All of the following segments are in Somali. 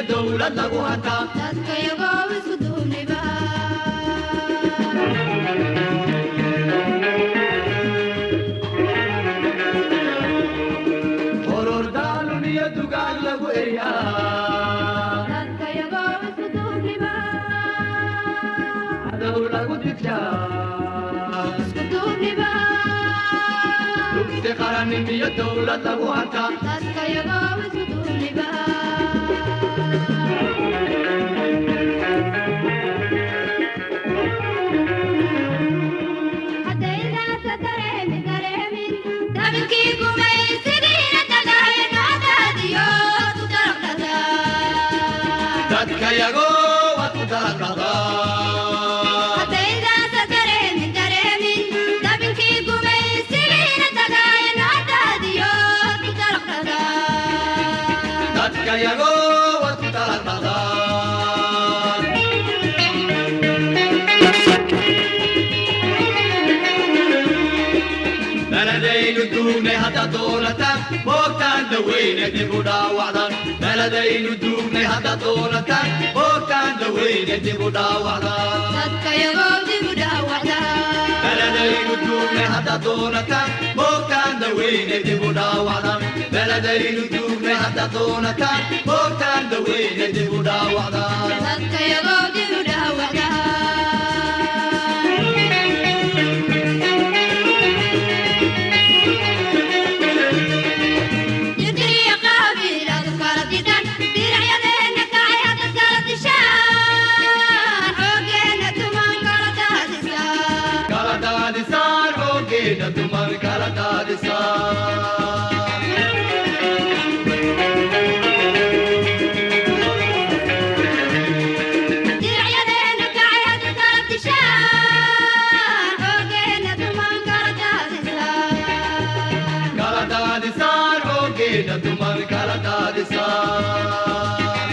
دولة لغوهتا dadka iyagoo isku duubniba horor daalun iyo dugaag lagu eryaa dadka iyagoo isku duubniba cadow lagu digshaa isku duubniba dugsi qaranin iyo dowlad lagu hantaa dadka iyagoo isku duubniba dadka yago waad ku dalaqadaa dadka yago waad ku dalaqadaa بلدين الدوم هذا دولة بوكتان دوين يدبو داوعدان بلدين الدوم هذا دولة بوكتان دوين يدبو داوعدان dadka iyagoo dib u dhaawacdaan بلدين الدوم هذا دولة بوكتان دوين يدبو داوعدان بلدين الدوم هذا دولة بوكتان دوين يدبو داوعدان dadka iyagoo dib u dhaawacdaan Tumar kala dadisa diracyadeena kacayad kala dishaan xoogeena tuman kala daadisaan kala dadisaan ogeena tumar kala dadisaan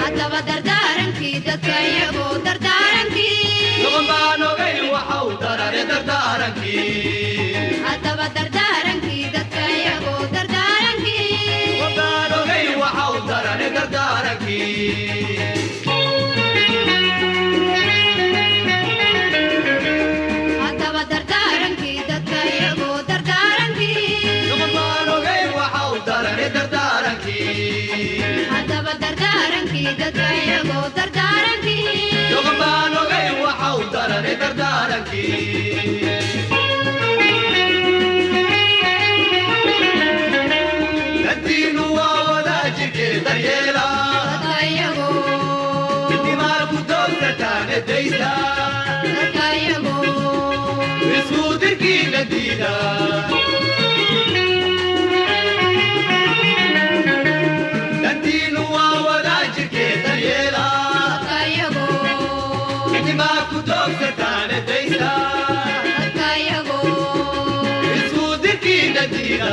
haddaba dardaarankii dadka iyagoo dardaarankii haddaba dardaarankii dadka iyagoo haddaba dardaarankii dadka iyagoo haddaba dardaarankii dadka iyagoo daddiinu waa wadaajirkee daryeela dadka iyagoo intimaarku doonsataan edaysa dadka iyagoo isku dirkiina diida daddiinu waa wadaajirkee daryeela dadka iyagoo intimaarku doonsataan edaysa dadka iyagoo isku dirkiina diida